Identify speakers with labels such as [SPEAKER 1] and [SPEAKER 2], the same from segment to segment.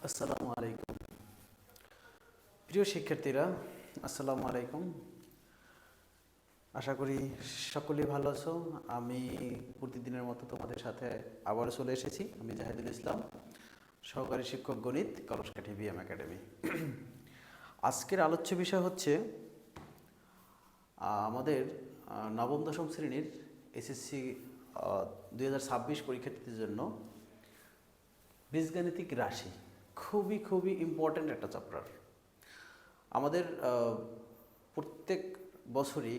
[SPEAKER 1] আসসালামু আলাইকুম প্রিয় শিক্ষার্থীরা, আসসালামু আলাইকুম। আশা করি সকলেই ভালো আছো। আমি প্রতিদিনের মতো তোমাদের সাথে আবার চলে এসেছি। আমি জাহিদুল ইসলাম, সহকারী শিক্ষক গণিত, কলসকাঠি বিএম একাডেমি। আজকের আলোচ্য বিষয় হচ্ছে আমাদের নবম দশম শ্রেণীর এসএসসি 2026 পরীক্ষার্থীদের জন্য বীজগাণিতিক রাশি খুবই ইম্পর্ট্যান্ট একটা চ্যাপ্টার। আমাদের প্রত্যেক বছরই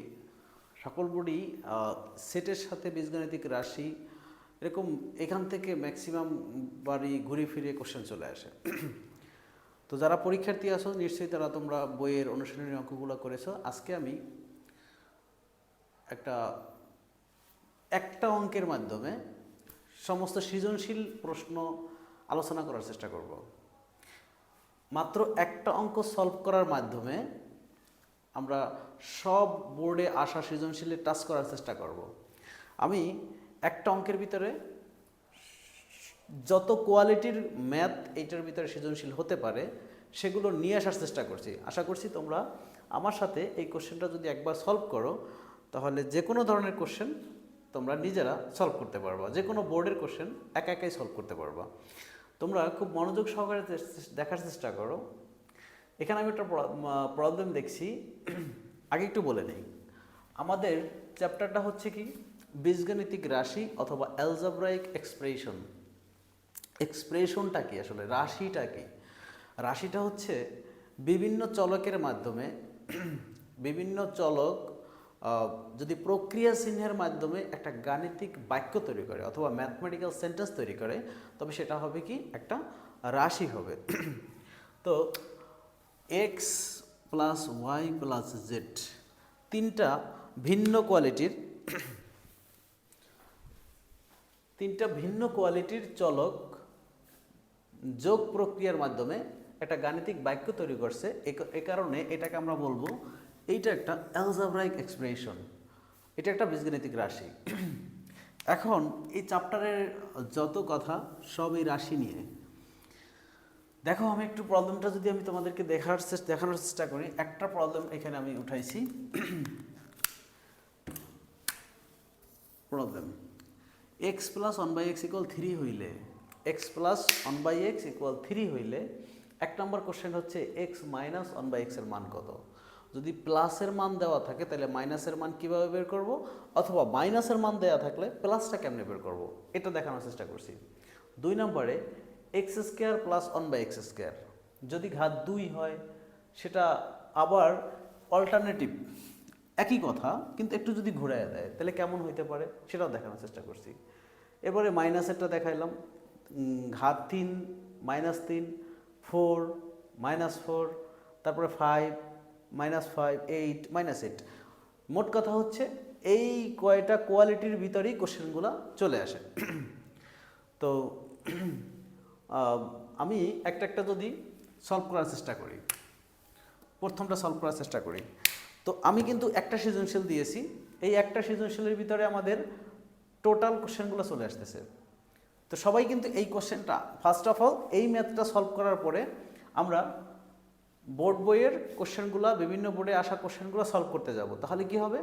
[SPEAKER 1] সকল বোর্ডই সেটের সাথে বীজগাণিতিক রাশি এরকম এখান থেকে ম্যাক্সিমাম বারই ঘুরে ফিরে কোশ্চেন চলে আসে। তো যারা পরীক্ষার্থী আছো নিশ্চয়ই তারা তোমরা বইয়ের অনুশীলনী অঙ্কগুলো করেছো। আজকে আমি একটা অঙ্কের মাধ্যমে সমস্ত সৃজনশীল প্রশ্ন আলোচনা করার চেষ্টা করব। মাত্র একটা অঙ্ক সলভ করার মাধ্যমে আমরা সব বোর্ডে আসা সৃজনশীলে টাচ করার চেষ্টা করব। আমি একটা অঙ্কের ভিতরে যত কোয়ালিটির ম্যাথ এইটার ভিতরে সৃজনশীল হতে পারে সেগুলো নিয়ে আসার চেষ্টা করছি। আশা করছি তোমরা আমার সাথে এই কোশ্চেনটা যদি একবার সলভ করো তাহলে যে কোনো ধরনের কোশ্চেন তোমরা নিজেরা সলভ করতে পারবা। যে কোনো বোর্ডের কোশ্চেন একা একাই সলভ করতে পারবা। তোমরা খুব মনোযোগ সহকারে দেখার চেষ্টা করো। এখানে আমি একটা প্রবলেম দেখছি। আগে একটু বলে নেই, আমাদের চ্যাপ্টারটা হচ্ছে কি বীজগাণিতিক রাশি অথবা অ্যালজেব্রাইক এক্সপ্রেশন। এক্সপ্রেশনটা কি আসলে, রাশিটা কি? রাশিটা হচ্ছে বিভিন্ন চলকের মাধ্যমে বিভিন্ন চলক যদি প্রক্রিয়া চিহ্নের মাধ্যমে একটা গাণিতিক বাক্য তৈরি করে অথবা ম্যাথমেটিক্যাল সেন্টেন্স তৈরি করে তবে সেটা হবে কি একটা রাশি হবে। তো x plus y plus z তিনটা ভিন্ন কোয়ালিটির চলক যোগ প্রক্রিয়ার মাধ্যমে একটা গাণিতিক বাক্য তৈরি করছে। এ কারণে এটাকে আমরা বলবো এইটা একটা অ্যালজেব্রাইক এক্সপ্রেশন, এটা একটা বীজগাণিতিক রাশি। এখন এই চ্যাপ্টারের যত কথা সব এই রাশি নিয়ে। দেখো আমি একটু প্রবলেমটা যদি আমি তোমাদেরকে দেখানোর চেষ্টা করি। একটা প্রবলেম এখানে আমি উঠাইছি। Problem X plus one by x equal 3 হইলে X plus one by x equal 3 হইলে এক নম্বর কোশ্চেন হচ্ছে এক্স মাইনাস ওয়ান বাই এক্সের মান কত। যদি প্লাসের মান দেওয়া থাকে তাহলে মাইনাসের মান কীভাবে বের করব, অথবা মাইনাসের মান দেওয়া থাকলে প্লাসটা কেমনে বের করব, এটা দেখানোর চেষ্টা করছি। 2 নম্বরে x square plus one by x square যদি ঘাত 2 হয় সেটা আবার অল্টারনেটিভ, একই কথা কিন্তু একটু যদি ঘুরাইয়া দেয় তাহলে কেমন হইতে পারে সেটাও দেখানোর চেষ্টা করছি। এবারে মাইনাসেরটা দেখাইলাম, ঘাত 3 মাইনাস 3 4 মাইনাস 4 তারপরে 5 মাইনাস 5 8 মাইনাস 8। মোট কথা হচ্ছে এই কয়টা কোয়ালিটির ভিতরেই কোশ্চেনগুলো চলে আসে। তো আমি একটা যদি সলভ করার চেষ্টা করি, প্রথমটা সলভ করার চেষ্টা করি। তো আমি কিন্তু একটা সৃজনশীল দিয়েছি, এই একটা সৃজনশীলের ভিতরে আমাদের টোটাল কোশ্চেনগুলো চলে আসতেছে। তো সবাই কিন্তু এই কোশ্চেনটা ফার্স্ট অফ অল এই ম্যাথটা সলভ করার পরে আমরা বোর্ড বইয়ের কোশ্চেনগুলো, বিভিন্ন বোর্ডে আসা কোশ্চেনগুলো সলভ করতে যাব। তাহলে কি হবে,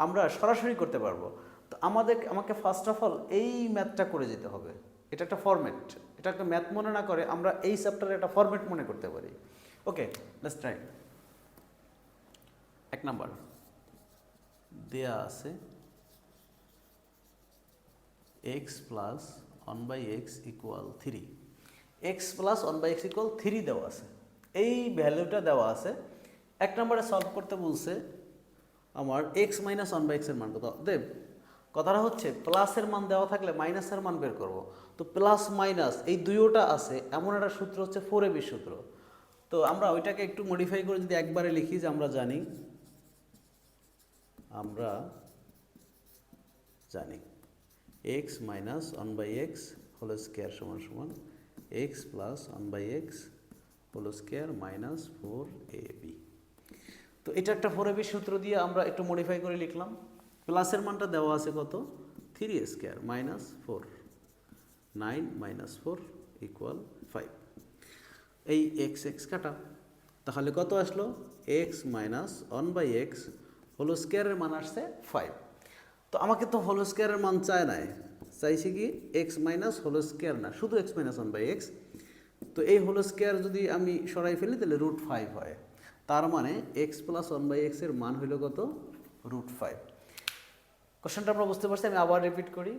[SPEAKER 1] আমরা সরাসরি করতে পারবো। তো আমাকে ফার্স্ট অফ অল এই ম্যাথটা করে যেতে হবে। এটা একটা ফরম্যাট, এটা একটা ম্যাথ মনে না করে আমরা এই চ্যাপ্টারে একটা ফরম্যাট মনে করতে পারি। Okay, let's try. এক নাম্বার দেয়া আছে x plus one by x equal 3। X plus one by x equal 3 দেওয়া আছে, এই ভ্যালুটা দেওয়া আছে। এক নম্বরে সলভ করতে বলছে আমার এক্স মাইনাস ওয়ান বাই এক্সের মান কত দেব। কথাটা হচ্ছে প্লাসের মান দেওয়া থাকলে মাইনাসের মান বের করব। তো প্লাস মাইনাস এই দুইটা আছে, এমন একটা সূত্র হচ্ছে 4AB সূত্র। তো আমরা ওইটাকে একটু মডিফাই করে যদি একবারে লিখি, যে আমরা জানি x minus one by x whole square সমান সমান x plus one by x whole square minus 4AB। তো এটা একটা 4AB সূত্র দিয়ে আমরা একটু মডিফাই করে লিখলাম। প্লাসের মানটা দেওয়া আছে কত, 3 স্কোয়ার মাইনাস 4, 9 মাইনাস 4 ইকুয়াল 5। এই এক্স এক্স কাটা, তাহলে কত আসলো এক্স মাইনাস 1/x হোল স্কোয়ারের মান আসছে 5। তো আমাকে তো হোল স্কোয়ারের মান চায় নাই, চাইছে কি এক্স মাইনাস হোল স্কোয়ার না, শুধু এক্স মাইনাস 1/x। তো এই হোল স্কোয়ার যদি আমি সরাই ফেলি তাহলে √5 হয়, তার মানে এক্স প্লাস 1/x এর মান হইল কত √5। কোশ্চেনটা আমরা বুঝতে পারছি, আমি আবার রিপিট করি।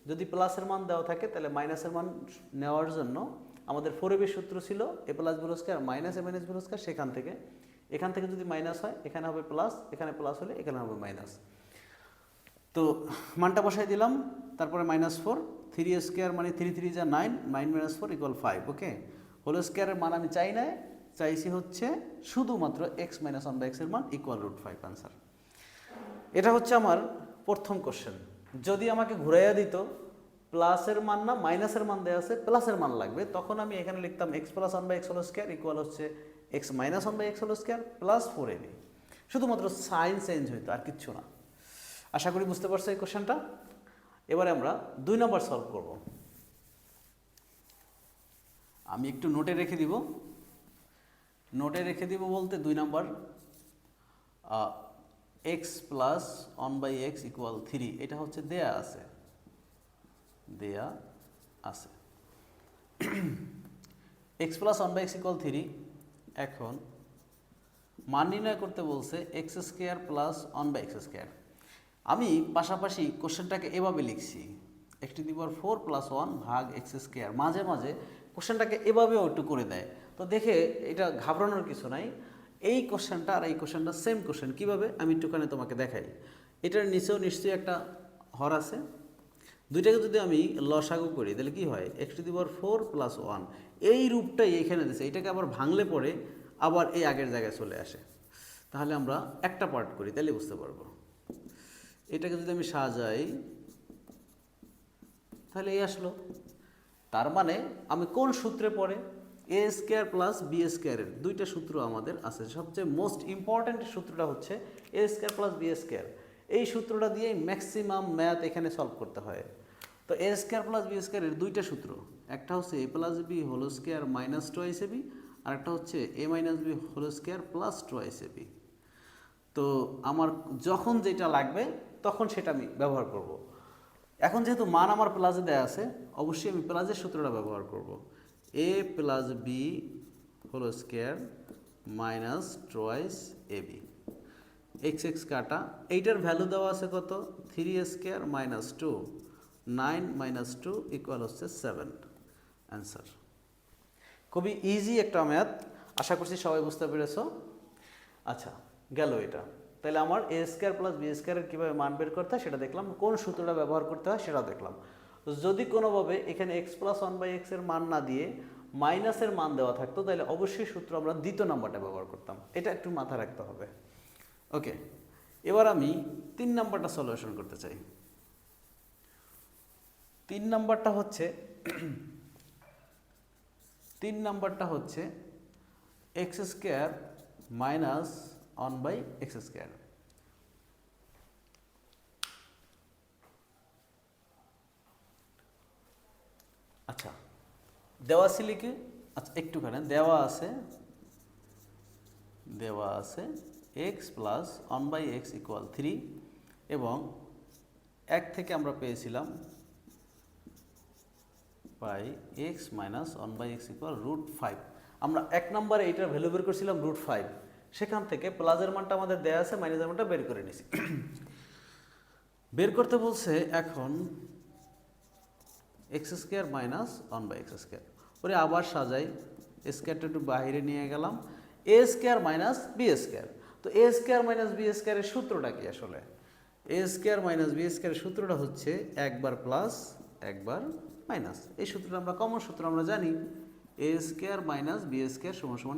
[SPEAKER 1] যদি প্লাসের মান দেওয়া থাকে তাহলে মাইনাসের মান নেওয়ার জন্য আমাদের 4ab সূত্র ছিল a plus b whole square minus a minus b whole square, এখান থেকে যদি মাইনাস হয় এখানে হবে প্লাস, এখানে প্লাস হলে এখানে হবে মাইনাস। তো মানটা বসাই দিলাম, তারপরে -4, 3a স্কয়ার মানে 3 3 যা 9, 9 - 4 = 5। ওকে, হোল স্কয়ারের মান আমি চাই না, চাইছি হচ্ছে শুধুমাত্র x - 1/x এর মান =√5 आंसर। এটা হচ্ছে আমার প্রথম কোশ্চেন। যদি আমাকে ঘুরাইয়া দিত প্লাসের মান না মাইনাসের মান দেওয়া আছে, প্লাসের মান লাগবে, তখন আমি এখানে লিখতাম x + 1/x whole square equal হচ্ছে x - 1/x whole square plus 4ab। শুধুমাত্র সাইন চেঞ্জ হইতো, আর কিচ্ছু না। আশা করি বুঝতে পারছো এই কোশ্চেনটা। এবারে আমরা 2 নম্বর সলভ করব। আমি একটু নোটে রেখে দিব, বলতে 2 নম্বর x + 1/x = 3, এটা হচ্ছে দেয়া আছে x + 1/x = 3। এখন মান নির্ণয় করতে বলছে x² + 1/x²। আমি পাশাপাশি কোশ্চেনটাকে এভাবে লিখছি x⁴ + 1 ভাগ x²। মাঝে মাঝে কোশ্চেনটাকে এভাবেও একটু করে দেয়, তো দেখে এটা ঘাবড়ানোর কিছু নাই। এই কোশ্চেনটা আর এই কোশ্চেনটা সেম কোশ্চেন। কীভাবে আমি একটুখানি তোমাকে দেখাই। এটার নিচেও নিশ্চয়ই একটা হর আছে, দুইটাকে যদি আমি লসাগু করি তাহলে কি হয় x⁴ + 1, এই রূপটাই এখানে দিয়েছে। এটাকে আবার ভাঙলে পরে আবার এই আগের জায়গায় চলে আসে। তাহলে আমরা একটা পার্ট করি, তাহলে বুঝতে পারবো। এটাকে যদি আমি সাজাই তাহলে এই আসলো। তার মানে আমি কোন সূত্রে পড়ে a² + b² এর দুইটা সূত্র আমাদের আছে। সবচেয়ে মোস্ট ইম্পর্ট্যান্ট সূত্রটা হচ্ছে a² + b²। এই সূত্রটা দিয়ে ম্যাক্সিমাম ম্যাথ এখানে সলভ করতে হয়। তো a² + b² এর দুইটা সূত্র, একটা হচ্ছে a + b whole square minus 2ab, আর একটা হচ্ছে a - b whole square plus 2ab। তো আমার যখন যেটা লাগবে তখন সেটা আমি ব্যবহার করব। এখন যেহেতু মান আমার প্লাসে দেয়া আছে, অবশ্যই আমি প্লাসের সূত্রটা ব্যবহার করব। a + b whole square minus 2ab, x x কাটা, এইটার ভ্যালু দেওয়া আছে কত 3a² - 2, 9 - 2 = হচ্ছে 7 অ্যান্সার। খুবই ইজি একটা ম্যাথ, আশা করছি সবাই বুঝতে পেরেছো। আচ্ছা, গেল এটা। তাহলে আমার a² + b² এর কীভাবে মান বের করতে হয় সেটা দেখলাম, কোন সূত্রটা ব্যবহার করতে হয় সেটাও দেখলাম। যদি কোনোভাবে এখানে x + 1/x এর মান না দিয়ে মাইনাসের মান দেওয়া থাকতো তাহলে অবশ্যই সূত্র আমরা দ্বিতীয় নাম্বারটা ব্যবহার করতাম, এটা একটু মাথায় রাখতে হবে। ওকে, এবার আমি 3 নাম্বারটা সলিউশন করতে চাই। 3 নাম্বারটা হচ্ছে x² - 1/x²। আচ্ছা, দেওয়া ছিল কি, আচ্ছা একটুখানি দেওয়া আছে x + 1/x = 3 এবং 1 থেকে আমরা পেয়েছিলাম x - 1/x = √5। আমরা 1 নম্বরে এইটার ভ্যালু বের করছিলাম √5, সেখান থেকে প্লাসের মানটা আমাদের দেয়া আছে, মাইনাসের মানটা বের করে নিছি। বের করতে বলছে এখন x² - 1/x²। ওরে আবার সাজাই, স্কয়ারটা একটু বাইরে নিয়ে গেলাম, a² - b²। তো a² - b² এর সূত্রটা কি আসলে? a² - b² এর সূত্রটা হচ্ছে একবার প্লাস একবার মাইনাস। এই সূত্রটা আমরা কমন সূত্র আমরা জানি, a² - b² =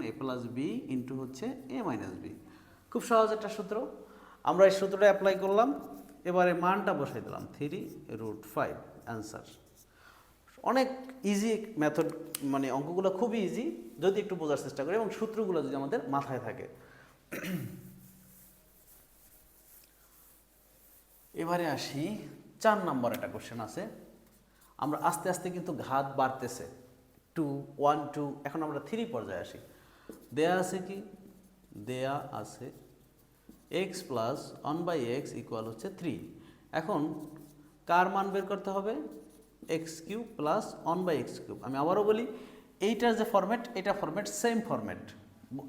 [SPEAKER 1] a + b into হচ্ছে a - b। খুব সহজ একটা সূত্র, আমরা এই সূত্রটা অ্যাপ্লাই করলাম। এবারে মানটা বসাই দিলাম 3√5 অ্যান্সার। অনেক ইজি মেথড, মানে অঙ্কগুলো খুবই ইজি যদি একটু বোঝার চেষ্টা করি এবং সূত্রগুলো যদি আমাদের মাথায় থাকে। এবারে আসি 4 নম্বর একটা কোশ্চেন আছে। আমরা আস্তে আস্তে কিন্তু ঘাত বাড়তেছে, 2 1 2। এখন আমরা 3 পর্যায়ে আসি। দেয়া আছে কি, দেয়া আছে x প্লাস 1/x ইকুয়াল হচ্ছে 3। এখন কার মান বের করতে হবে, x cube plus 1/x cube. আমি আবারও বলি, এইটার যে ফরম্যাট, এটা ফরম্যাট সেম ফরম্যাট,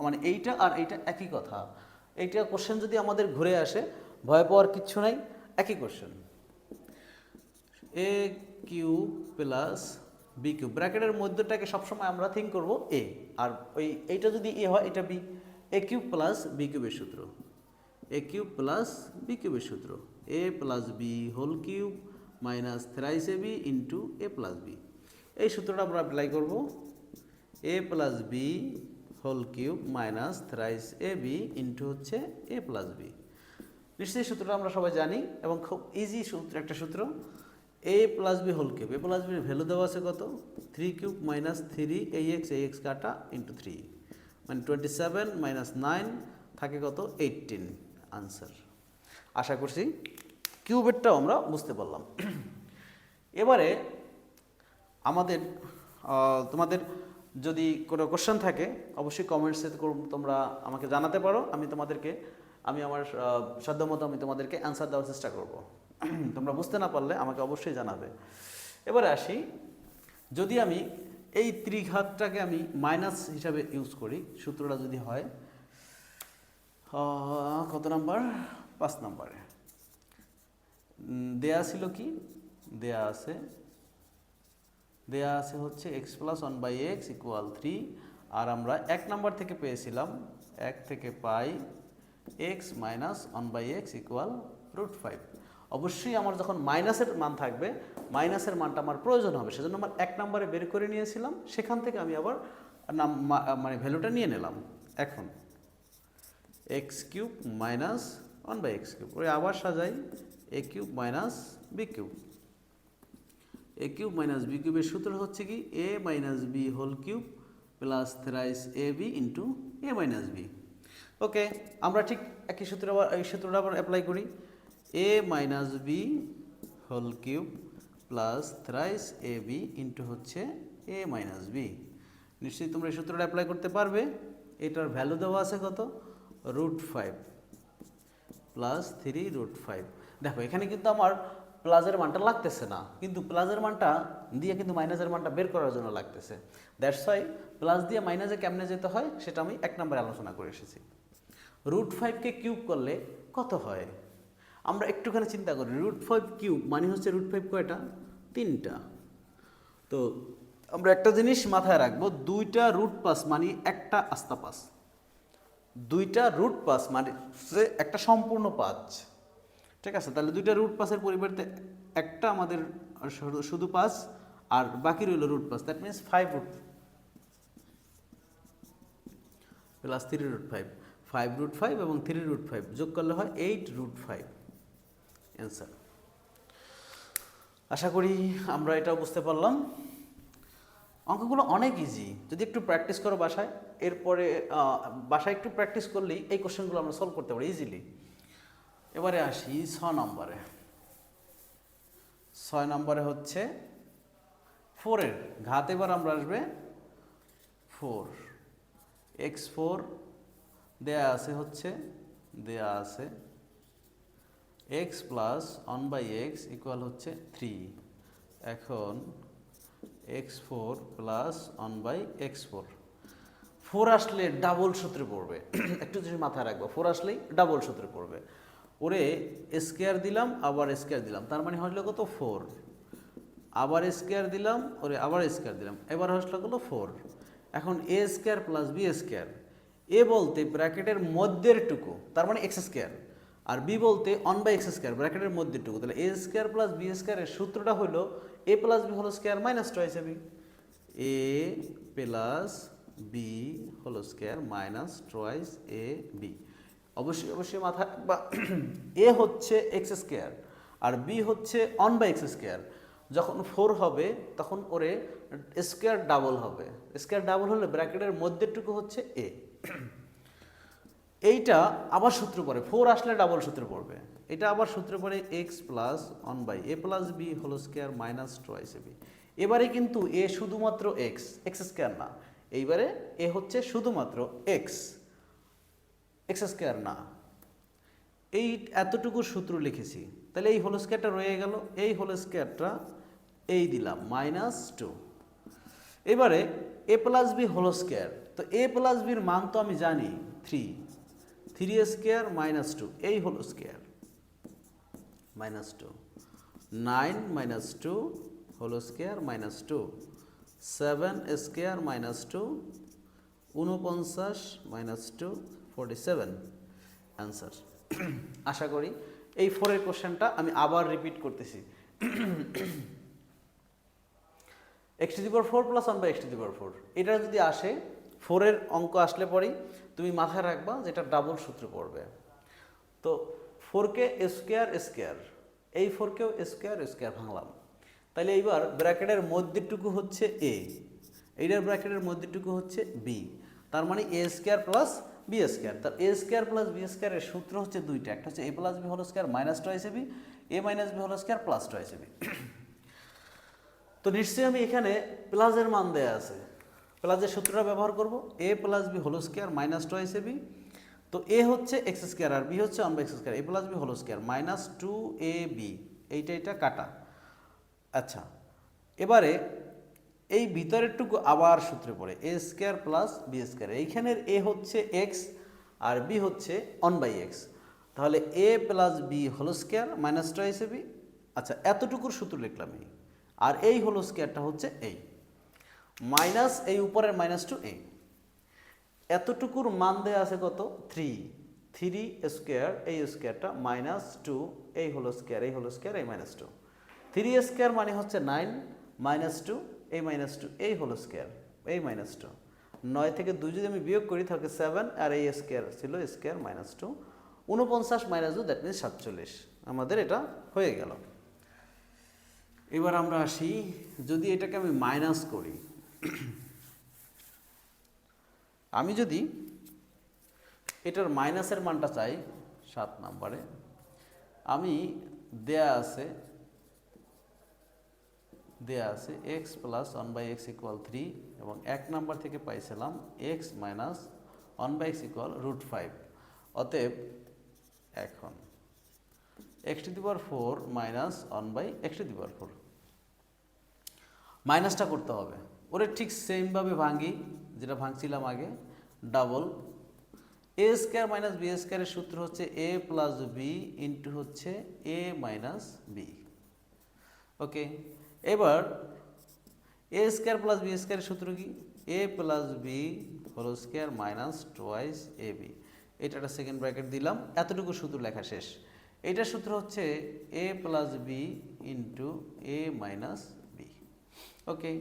[SPEAKER 1] মানে এইটা আর এইটা একই কথা। এইটা কোশ্চেন যদি আমাদের ঘুরে আসে, ভয় পাওয়ার কিচ্ছু নাই, একই কোশ্চেন। এ কিউব প্লাস বি কিউব, ব্র্যাকেটের মধ্যটাকে সবসময় আমরা থিঙ্ক করব এ, আর এইটা যদি এ হয় এটা B. A cube plus B কিউবের সূত্র, এ কিউব প্লাস বি কিউবের সূত্র, A plus B whole cube minus thrice A B into A plus B. এই সূত্রটা আমরা অ্যাপ্লাই করব, A plus B whole cube minus thrice A B into হচ্ছে A plus B. নিশ্চয়ই সূত্রটা আমরা সবাই জানি এবং খুব ইজি সূত্র, একটা সূত্র। A plus B whole cube, A plus বির ভ্যালু দেওয়া আছে কত, 3 কিউব মাইনাস 3 ax কাটা ইন্টু 3, মানে 27 মাইনাস 9 থাকে কত, 18 আনসার। আশা করছি কিউবেরটাও আমরা বুঝতে পারলাম। এবারে আমাদের তোমাদের যদি কোনো কোশ্চেন থাকে অবশ্যই কমেন্টসে তোমরা আমাকে জানাতে পারো। আমি আমার সাধ্যমতো আমি তোমাদেরকে অ্যান্সার দেওয়ার চেষ্টা করব। তোমরা বুঝতে না পারলে আমাকে অবশ্যই জানাবে। এবারে আসি, যদি আমি এই ত্রিঘাতটাকে আমি মাইনাস হিসাবে ইউজ করি, সূত্রটা যদি হয় কত নাম্বার, 5 নাম্বারে দেয়া ছিল কি, দেয়া আছে হচ্ছে এক্স প্লাস 1/x ইকুয়াল 3, আর আমরা 1 নাম্বার থেকে পেয়েছিলাম, 1 থেকে পাই এক্স মাইনাস 1/x ইকুয়াল √5। অবশ্যই আমার যখন মাইনাসের মান থাকবে, মাইনাসের মানটা আমার প্রয়োজন হবে, সেজন্য আমার 1 নাম্বারে বের করে নিয়েছিলাম, সেখান থেকে আমি আবার মানে ভ্যালুটা নিয়ে নিলাম। এখন x cube minus 1/x cube, ওই আবার সাজাই, A cube minus B cube. A cube minus B কিউবের সূত্র হচ্ছে কি, A minus B whole cube plus thrice A B into A minus B. Okay, আমরা ঠিক একই সূত্র আবার এই সূত্রটা আবার অ্যাপ্লাই করি, A minus B whole cube plus thrice A B into হচ্ছে এ মাইনাস বি। নিশ্চয়ই তোমরা এই সূত্রটা অ্যাপ্লাই করতে পারবে। এটার ভ্যালু দেওয়া আছে কত, √5 প্লাস 3√5। দেখো এখানে কিন্তু আমার প্লাসের মানটা লাগতেছে না, কিন্তু প্লাসের মানটা দিয়ে কিন্তু মাইনাসের মানটা বের করার জন্য লাগতেছে। দ্যাটস ওয়াই প্লাস দিয়ে মাইনাসে কেমনে যেতে হয় সেটা আমি 1 নম্বরে আলোচনা করে এসেছি। √5কে কিউব করলে কত হয়, আমরা একটুখানি চিন্তা করি। √5 কিউব মানে হচ্ছে √5 কয়টা, 3টা। তো আমরা একটা জিনিস মাথায় রাখবো, 2টা √5 মানে একটা আস্তা 5, 2টা √5 মানে একটা সম্পূর্ণ 5। ঠিক আছে, তাহলে 2টা √5-এর পরিবর্তে একটা আমাদের শুধু 5 আর বাকি রইল √5, দ্যাট মিনস 5 প্লাস 3√5, 5√5 এবং 3√5 যোগ করলে হয় 8√5 অ্যান্সার। আশা করি আমরা এটাও বুঝতে পারলাম। অঙ্কগুলো অনেক ইজি, যদি একটু প্র্যাকটিস করো বাসায়, এরপরে বাসায় একটু প্র্যাকটিস করলেই এই কোশ্চেনগুলো আমরা সলভ করতে পারি ইজিলি। এবারে আসি 6 নম্বরে। 6 নম্বরে হচ্ছে 4-এর ঘাত। এবার আমরা আসবে 4, x4 দেয়া আছে হচ্ছে, দেয়া আছে x প্লাস 1/x ইকুয়াল হচ্ছে 3। এখন x4 প্লাস 1/x4, 4 আসলে ডাবল সূত্রে পড়বে। একটু যদি মাথায় রাখবো, 4 আসলেই ডাবল সূত্রে পড়বে। ওরে স্কোয়ার দিলাম আবার স্কোয়ার দিলাম, তার মানে হলো কত 4, আবার স্কোয়ার দিলাম, ওরে আবার স্কোয়ার দিলাম, এবার হলো কত 4। এখন এ স্কোয়ার প্লাস বি স্কোয়ার, এ বলতে ব্র্যাকেটের মধ্যের টুকু, তার মানে এক্স স্কোয়ার, আর বি বলতে 1/x স্কোয়ার ব্র্যাকেটের মধ্যের টুকু। তাহলে এ স্কোয়ার প্লাস বি স্কোয়ারের সূত্রটা হলো A plus B whole square minus twice A B, A plus B whole square minus twice A B. অবশ্যই মাথায় রাখবা, এ হচ্ছে এক্স স্কোয়ার আর বি হচ্ছে 1/x স্কোয়ার। যখন 4 হবে তখন ওরে স্কোয়ার ডাবল হবে, স্কোয়ার ডাবল হলে ব্র্যাকেটের মধ্যেরটুকু হচ্ছে এ। এইটা আবার সূত্র পড়ে, 4 আসলে ডাবল সূত্র পড়বে, এটা আবার সূত্র পড়ে এক্স প্লাস 1/a প্লাস B whole square minus twice A B. এবারে কিন্তু এ শুধুমাত্র এক্স, এক্স স্কোয়ার না, এইবারে এ হচ্ছে শুধুমাত্র এক্স, এক্স স্কোয়ার না। এই এতটুকু সূত্র লিখেছি, তাহলে এই হোল স্কোয়ারটা রয়ে গেল, এই হোল স্কোয়ারটা এই দিলাম -2। এবারে এ প্লাস বি হোল স্কোয়ার, তো এ প্লাস বির মান তো আমি জানি 3, 3 স্কোয়ার -2, এই whole square -2, 9 -2 whole square -2, 7 square -2, 49 -2, 47 answer. আশা করি এই 4 এর কোশ্চেনটা আমি আবার রিপিট করতেছি। x⁴ + 1/x⁴, এটা যদি আসে 4 এর অঙ্ক আসলে পরেই তুমি মাথায় রাখবা যেটা ডাবল সূত্র পড়বে। তো 4কে স্কোয়ার স্কোয়ার, এই 4কেও স্কোয়ার স্কোয়ার ভাঙলাম, তাহলে এইবার ব্র্যাকেটের মধ্যেটুকু হচ্ছে এ, এইটার ব্র্যাকেটের মধ্যেটুকু হচ্ছে বি, তার মানে এ স্কোয়ার প্লাস বি স্কোয়ার। তার এ স্কোয়ার প্লাস বি স্কোয়ারের সূত্র হচ্ছে দুইটা, একটা হচ্ছে A plus B whole square -2ab, A minus B whole square +2ab। তো নিশ্চয়ই আমি এখানে প্লাসের মান দেয়া আছে, প্লাসের সূত্রটা ব্যবহার করব, A plus B whole square -2ab, তো এ হচ্ছে এক্স স্কোয়ার আর বি হচ্ছে 1/x², A plus B whole square -2ab, এইটা কাটা। আচ্ছা, এবারে এই ভিতরেরটুকু আবার সূত্রে পড়ে A square plus B square, এইখানের এ হচ্ছে এক্স আর বি হচ্ছে 1/x, তাহলে A plus B whole square -2ab। আচ্ছা, এতটুকুর সূত্র লিখলাম এই, আর এই হোল স্কোয়ারটা হচ্ছে এই মাইনাস এই উপরের -2 এই, এতটুকুর মান দেওয়া আছে কত 3, 3 স্কোয়ার এই স্কোয়ারটা -2 এই হোল স্কোয়ার, এই হোল স্কোয়ার এই -2, 3 স্কোয়ার মানে হচ্ছে 9 -2 এই -2 এই হোল স্কোয়ার এই -2, 9 থেকে 2 যদি আমি বিয়োগ করি তাহলে 7 আর এই স্কোয়ার ছিল স্কোয়ার -2, 49 -2 দ্যাট মিনস 47, আমাদের এটা হয়ে গেল। এবার আমরা আসি, যদি এটাকে আমি মাইনাস করি, আমি যদি এটার মাইনাসের মানটা চাই 7 নম্বরে, আমি দেয়া আছে x + 1/x = 3 এবং 1 নাম্বার থেকে পাইছিলাম x - 1/x = √5। অতএব এখন x⁴ - 1/x⁴, মাইনাসটা করতে হবে, ওরে ঠিক সেমভাবে ভাঙি যেটা ভাঙছিলাম আগে, double a square minus b স্কোয়ারের সূত্র হচ্ছে এ প্লাস বি ইন্টু হচ্ছে এ মাইনাস বি। ওকে, এবার এ স্কোয়ার প্লাস বি স্কোয়ারের সূত্র কি, A plus B whole square -2ab, এটা একটা সেকেন্ড ব্র্যাকেট দিলাম, এতটুকু সূত্র লেখা শেষ। এইটার সূত্র হচ্ছে A plus B into A minus B. ওকে,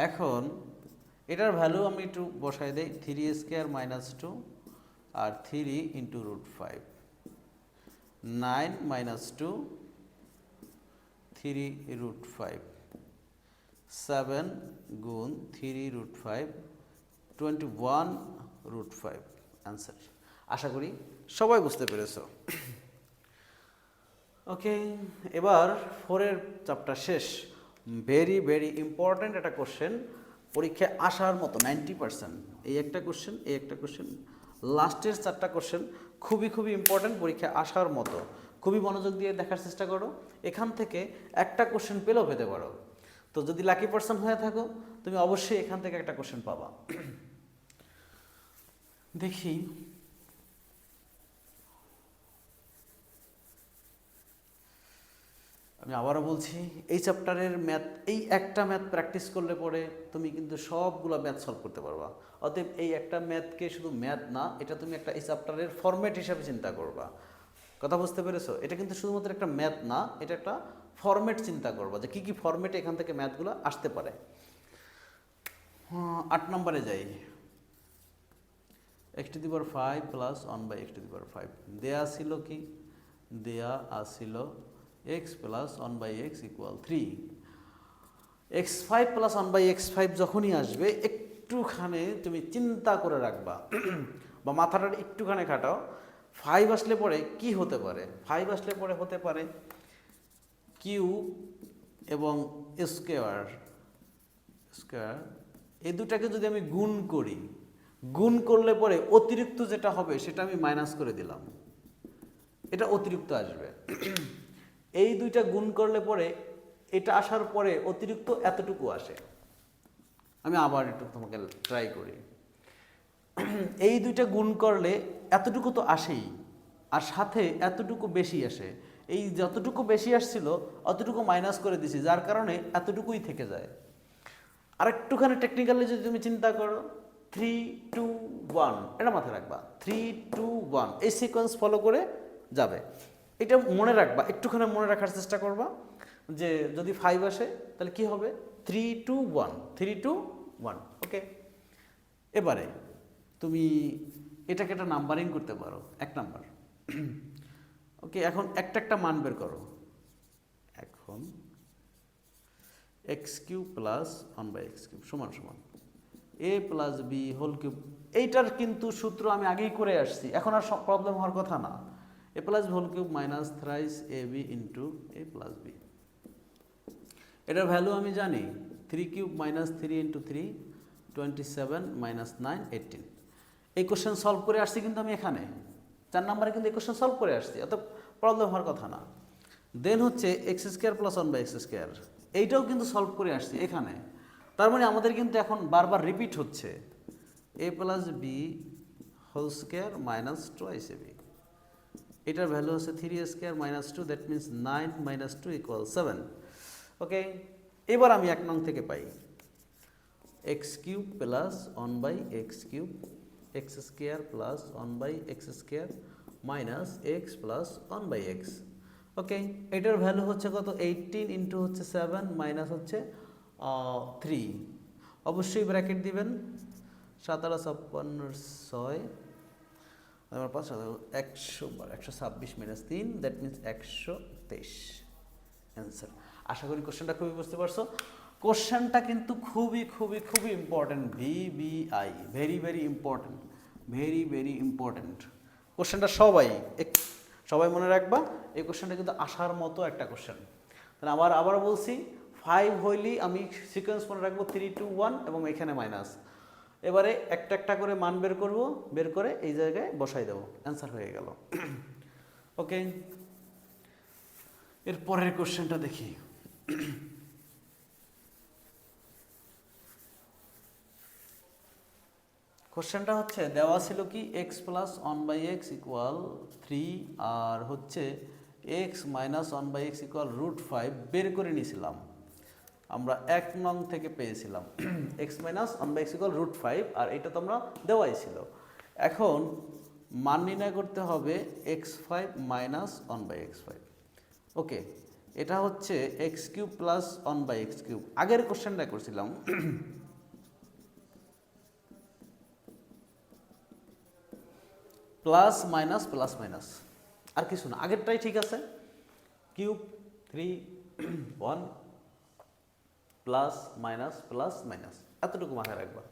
[SPEAKER 1] এখন এটার ভ্যালু আমি একটু বসাই দেই, 3 স্কোয়ার -2 আর 3 ইন্টু √5, 9 -2 3 √5, 7 গুণ 3 √5, 21 √5 অ্যান্সার। আশা করি সবাই বুঝতে পেরেছো। ওকে, এবার 4-এর চ্যাপ্টার শেষ। ভেরি ভেরি ইম্পর্ট্যান্ট একটা কোশ্চেন, পরীক্ষায় আসার মতো 90%। এই একটা কোশ্চেন, এই একটা কোশ্চেন, লাস্টের 4টা কোশ্চেন খুবই খুবই ইম্পর্ট্যান্ট, পরীক্ষায় আসার মতো। খুবই মনোযোগ দিয়ে দেখার চেষ্টা করো, এখান থেকে একটা কোশ্চেন পেলেও পেতে পারো। তো যদি লাকি পার্সন হয়ে থাকো তুমি অবশ্যই এখান থেকে একটা কোশ্চেন পাবা। দেখি, আমি আবারও বলছি, এই চ্যাপ্টারের ম্যাথ, এই একটা ম্যাথ প্র্যাকটিস করলে পরে তুমি কিন্তু সবগুলো ম্যাথ সলভ করতে পারবা। অতএব এই একটা ম্যাথকে শুধু ম্যাথ না, এটা তুমি একটা এই চ্যাপ্টারের ফরম্যাট হিসাবে চিন্তা করবা। কথা বুঝতে পেরেছো? এটা কিন্তু শুধুমাত্র একটা ম্যাথ না, এটা একটা ফরম্যাট চিন্তা করবা যে কী কী ফরম্যাটে এখান থেকে ম্যাথগুলো আসতে পারে। 8 নম্বরে যাই। x⁵ প্লাস 1/x⁵ দেয়া ছিল কি, দেয়া আসিল x plus 1/x = 3। x5 plus 1/x5 যখনই আসবে একটুখানি তুমি চিন্তা করে রাখবা বা মাথাটা একটুখানি খাটাও, 5 আসলে পরে কি হতে পারে। 5 আসলে পরে হতে পারে কিউ এবং স্কোয়ার স্কোয়ার, এই দুটাকে যদি আমি গুণ করি, গুণ করলে পরে অতিরিক্ত যেটা হবে সেটা আমি মাইনাস করে দিলাম, এটা অতিরিক্ত আসবে। এই দুইটা গুণ করলে পরে এটা আসার পরে অতিরিক্ত এতটুকু আসে। আমি আবার একটু তোমাকে ট্রাই করি। এই দুইটা গুণ করলে এতটুকু তো আসেই, আর সাথে এতটুকু বেশি আসে। এই যতটুকু বেশি আসছিল অতটুকু মাইনাস করে দিছি, যার কারণে এতটুকুই থেকে যায়। আর একটুখানি টেকনিক্যালি যদি তুমি চিন্তা করো, 3 2 1, এটা মাথায় রাখবা, 3 2 1 এই সিকোয়েন্স ফলো করে যাবে। এটা মনে রাখবা, একটুখানি মনে রাখার চেষ্টা করবা যে যদি 5 আসে তাহলে কি হবে, 3 2 1 3 2 1। ওকে, এবারে তুমি এটাকে একটা নাম্বারিং করতে পারো, 1 নাম্বার। ওকে, এখন একটা একটা মান বের করো। এখন এক্স কিউব প্লাস 1/x³ সমান সমান a plus B whole cube. এইটার কিন্তু সূত্র আমি আগেই করে আসছি, এখন আর প্রবলেম হওয়ার কথা না। a plus B whole cube minus thrice A B into A plus b. এটার ভ্যালু আমি জানি, 3 কিউব মাইনাস 3 ইন্টু 3 27 মাইনাস 9 18। এই কোশ্চেন সলভ করে আসছি কিন্তু আমি এখানে 4 নম্বরে কিন্তু এই কোশ্চেন সলভ করে আসছি, অত প্রবলেম হওয়ার কথা না। দেন হচ্ছে x² প্লাস 1/x², এইটাও কিন্তু সলভ করে আসছি এখানে। তার মানে আমাদের কিন্তু এখন বারবার রিপিট হচ্ছে, a plus B whole square minus 2ab। এটার ভ্যালু হচ্ছে 3a² minus 2, that means 9 minus 2 equal 7। Okay, এবার আমি 1 নং থেকে পাই x³ plus 1/x³ x² plus 1/x² minus x plus 1/x। Okay, এটার ভ্যালু হচ্ছে কত, 18 ইন্টু হচ্ছে 7 মাইনাস হচ্ছে 3। অবশ্যই ব্র্যাকেট দিবেন, 7 আর 56 6 আমার 5 126 মাইনাস 3, দ্যাট মিনস 123 অ্যান্সার। আশা করি কোশ্চেনটা খুবই বুঝতে পারছো। কোশ্চেনটা কিন্তু খুবই খুবই খুবই important, VBI, very very important, very very important কোশ্চেনটা। সবাই মনে রাখবা, এই কোশ্চেনটা কিন্তু আসার মতো একটা কোশ্চেন। তাহলে আবার বলছি, 5 হইলেই আমি সিকোয়েন্স মনে রাখবো 3 2 1 এবং এখানে মাইনাস। এবারে একটা একটা করে মান বের করব, বের করে এই জায়গায় বসাই দেবো, অ্যান্সার হয়ে গেল। ওকে, এর পরের কোশ্চেনটা দেখি। কোশ্চেনটা হচ্ছে দেওয়া ছিল কি, x প্লাস 1/x ইকুয়াল 3 আর হচ্ছে x মাইনাস 1/x ইকুয়াল √5 বের করে নিয়েছিলাম আমরা 1 নং থেকে পেয়েছিলাম। x মাইনাস 1/x ইকুয়াল √5, আর এটা তো আমরা দেওয়াই ছিল। এখন মান নির্ণয় করতে হবে x5 মাইনাস 1/x5। ওকে, এটা হচ্ছে x³ প্লাস 1/x³। আগের কোশ্চেনটা করছিলাম প্লাস মাইনাস প্লাস মাইনাস, আর কিছু না, আগেরটাই ঠিক আছে। Cube 3 1 plus minus plus minus, এতটুকু মাথায় রাখবা।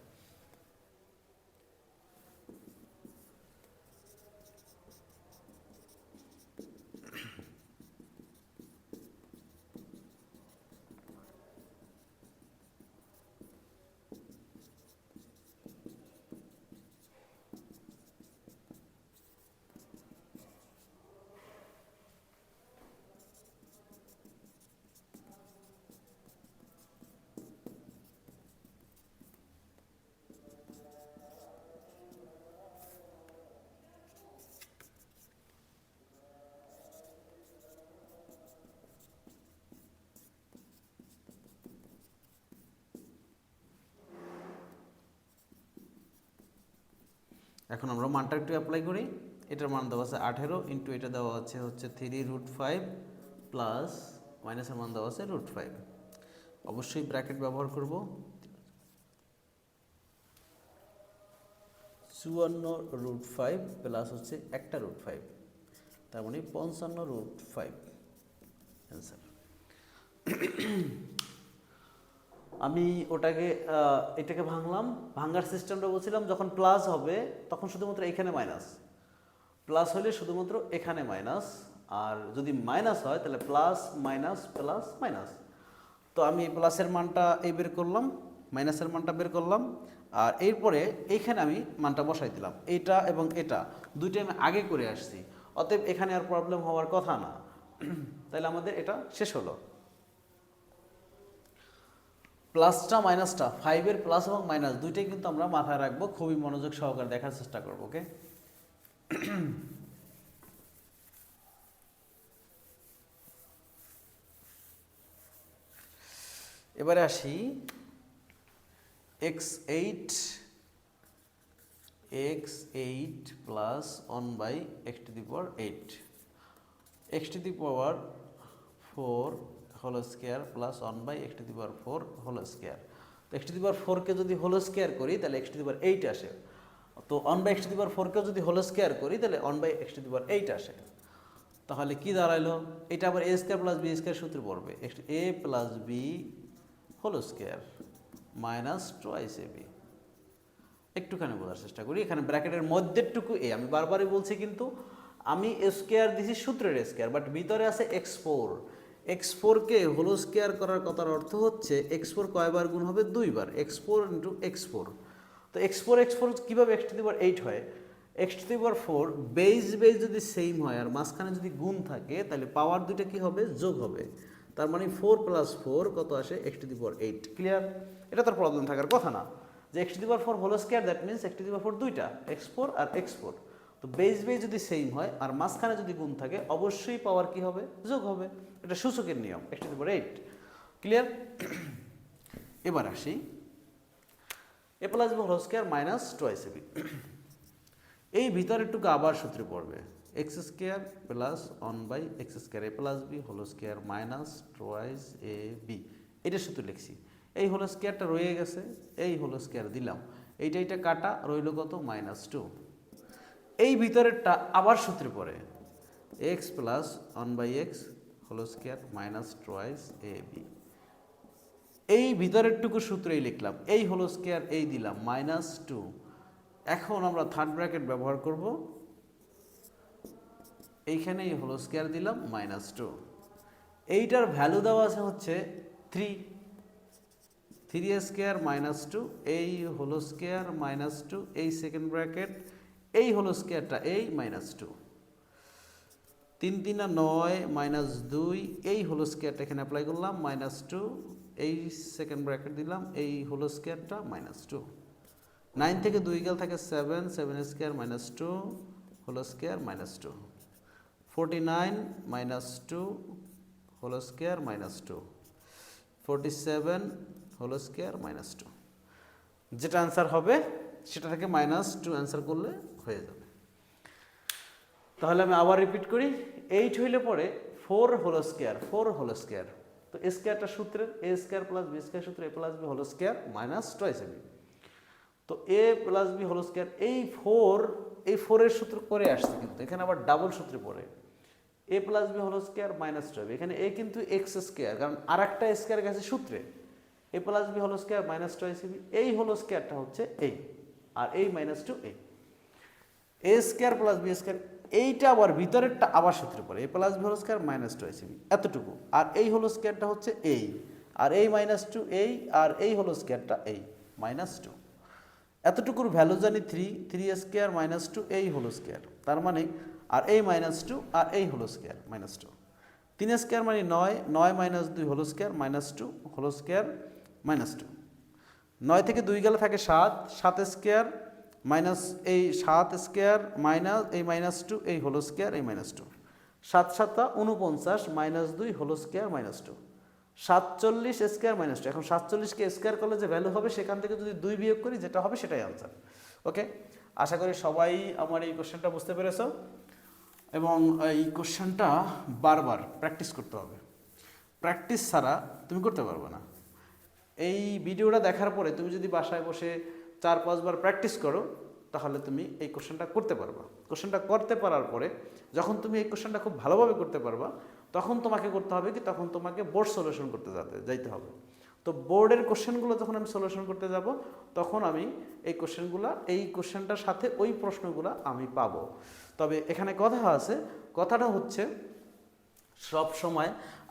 [SPEAKER 1] এখন আমরা মানটা একটু অ্যাপ্লাই করি। এটার মান দেওয়া আছে 18 ইন্টু এটা দেওয়া আছে হচ্ছে 3√5 প্লাস মাইনাসের মান দেওয়া আছে √5। অবশ্যই ব্র্যাকেট ব্যবহার করব। 54√5 প্লাস হচ্ছে একটা √5, তার মানে 55√5 অ্যান্সার। আমি এটাকে ভাঙলাম, ভাঙার সিস্টেমটা বলছিলাম, যখন প্লাস হবে তখন শুধুমাত্র এখানে মাইনাস, প্লাস হলে শুধুমাত্র এখানে মাইনাস, আর যদি মাইনাস হয় তাহলে প্লাস মাইনাস প্লাস মাইনাস। তো আমি প্লাসের মানটা এই বের করলাম, মাইনাসের মানটা বের করলাম, আর এরপরে এইখানে আমি মানটা বসাই দিলাম। এটা এবং এটা দুইটাই আমি আগে করে আসছি, অতএব এখানে আর প্রবলেম হওয়ার কথা না। তাহলে আমাদের এটা শেষ হলো। প্লাসটা মাইনাসটা, 5-এর প্লাস এবং মাইনাস দুইটাই কিন্তু আমরা মাথায় রাখবো, খুবই মনোযোগ সহকারে দেখার চেষ্টা করবো। ওকে, এবারে আসি x8 plus 1/x⁴, x⁴ whole square plus 1/x⁴ whole square. তো x⁴ কে যদি হোল স্কোয়ার করি তাহলে x⁴ আসে। তো 1/x⁴ কে যদি হোল স্কোয়ার করি তাহলে 1/x⁴ আসে। তাহলে কি দাঁড়াইলো? এটা আবার a square plus b square সূত্রে পড়বে, a plus b whole square minus 2ab। একটুখানি বোঝার চেষ্টা করি, এখানে ব্র্যাকেটের মধ্যেরটুকু এ, আমি বারবারই বলছি কিন্তু আমি স্কোয়ার দিছি সূত্রের স্কোয়ার, বাট ভিতরে আছে x4 কে হোল স্কোয়ার করার কথার অর্থ হচ্ছে x4 কয়বার গুণ হবে? 2বার, x4 ইন্টু x4। তো x4 কীভাবে x⁴ হয়? x⁴ বেজ যদি সেম হয় আর মাঝখানে যদি গুণ থাকে তাহলে পাওয়ার দুইটা কি হবে? যোগ হবে। তার মানে 4 + 4 কত আসে? x⁴। ক্লিয়ার? এটা তো প্রবলেম থাকার কথা না যে x⁴ whole square, that means x⁴ দুইটা, x4 আর x4। তো বেজ যদি সেম হয় আর মাঝখানে যদি গুণ থাকে অবশ্যই পাওয়ার কি হবে? যোগ হবে। এটা সূচকের নিয়ম, x⁴। ক্লিয়ার? এবার আসি a plus b whole square minus 2ab। এই ভিতরেরটুকু আবার সূত্রে পড়বে, x² plus 1/x², a plus b whole square minus 2ab। এটা সূত্র লিখছি। এই হোল স্কোয়ারটা রয়ে গেছে, এই হোল স্কোয়ার দিলাম, এইটা কাটা রইল কত? -2। এই ভিতরেরটা আবার সূত্রে পড়ে x plus 1/x whole square minus 2ab। এই ভিতরেরটুকু সূত্রেই লিখলাম, এই হোল স্কোয়ার এই দিলাম -2। এখন আমরা থার্ড ব্র্যাকেট ব্যবহার করব, এইখানে এই হোল স্কোয়ার দিলাম -2। এইটার ভ্যালু দেওয়া আছে হচ্ছে 3 -2, এই হোল স্কোয়ার -2, এই সেকেন্ড ব্র্যাকেট, এই হোল স্কোয়ারটা এই -2, 3 3 9 -2, এই হোল স্কোয়ারটা এখানে অ্যাপ্লাই করলাম -2, এই সেকেন্ড ব্র্যাকেট দিলাম, এই হোল স্কোয়ারটা -2। 9 থেকে 2 গেল থাকে 7, 7² -2 whole square -2, 49 -2 whole square -2, 47 whole square -2। যেটা অ্যান্সার হবে সেটা থেকে -2 অ্যান্সার করলে হয়ে যাবে। তাহলে আমি আবার রিপিট করি, 8 হইলে পরে 4 হোল স্কোয়ার। তো এ স্কোয়ারটা সূত্রের a² প্লাস b² সূত্র a plus b whole square minus 2ab। তো a plus b whole square, এই 4 এর সূত্র করে আসছে, কিন্তু এখানে আবার ডাবল সূত্রে পড়ে a plus b whole square minus 2ab। এখানে a কিন্তু x², কারণ আর একটা স্কোয়ার গেছে সূত্রে, a plus b whole square minus 2ab। এই হোল স্কোয়ারটা হচ্ছে এই, আর এই -2 এই, a² প্লাস b², এইটা আবার ভিতরেরটা আবার সূত্রে পড়ে a plus b whole square minus 2ab, এতটুকু। আর এই হোল স্কোয়ারটা হচ্ছে এই, আর এই -2 এই, আর এই হোল স্কোয়ারটা এই -2। এতটুকুর ভ্যালু জানি 3 -2 এই হোল স্কোয়ার, তার মানে আর এই -2 আর এই হোল স্কোয়ার -2, 3² মানে 9 -2 হোল স্কোয়ার -2 হোল স্কোয়ার -2। 9 থেকে 2 গেলে থাকে 7, 7² মাইনাস এই 7² মাইনাস এই -2 এই হোল স্কোয়ার এই -2, 7 7 49 -2 হোল স্কোয়ার -2, 47² -2। এখন 47কে স্কোয়ার করলে যে ভ্যালু হবে সেখান থেকে যদি 2 বিয়োগ করি যেটা হবে সেটাই আনসার। ওকে, আশা করি সবাই আমার এই কোশ্চেনটা বুঝতে পেরেছো, এবং এই কোশ্চেনটা বারবার প্র্যাকটিস করতে হবে। প্র্যাকটিস ছাড়া তুমি করতে পারবে না। এই ভিডিওটা দেখার পরে তুমি যদি বাসায় বসে 4-5 বার প্র্যাকটিস করো তাহলে তুমি এই কোশ্চেনটা করতে পারবা। কোশ্চেনটা করতে পারার পরে যখন তুমি এই কোশ্চেনটা খুব ভালোভাবে করতে পারবা তখন তোমাকে করতে হবে কি, তখন তোমাকে বোর্ড সলিউশন করতে যাইতে হবে। তো বোর্ডের কোশ্চেনগুলো যখন আমি সলিউশন করতে যাব তখন আমি এই কোশ্চেনটার সাথে ওই প্রশ্নগুলো আমি পাবো। তবে এখানে কথা আছে, কথাটা হচ্ছে সব সময়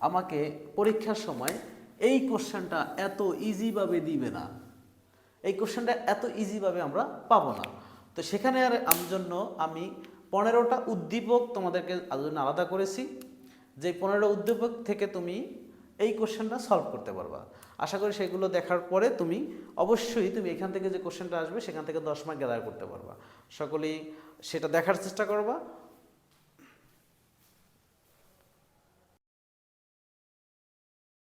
[SPEAKER 1] আমাকে পরীক্ষার সময় এই কোশ্চেনটা এত ইজিভাবে দিবে না, এই কোশ্চেনটা এত ইজিভাবে আমরা পাবো না। তো সেখানে আর আমার জন্য আমি 15টা উদ্দীপক তোমাদেরকে জন্য আলাদা করেছি, যে 15টা উদ্দীপক থেকে তুমি এই কোশ্চেনটা সলভ করতে পারবা। আশা করি সেগুলো দেখার পরে তুমি অবশ্যই তুমি এখান থেকে যে কোশ্চেনটা আসবে সেখান থেকে 10 মার্ক গ্যাদার করতে পারবা। সকলেই সেটা দেখার চেষ্টা করবা।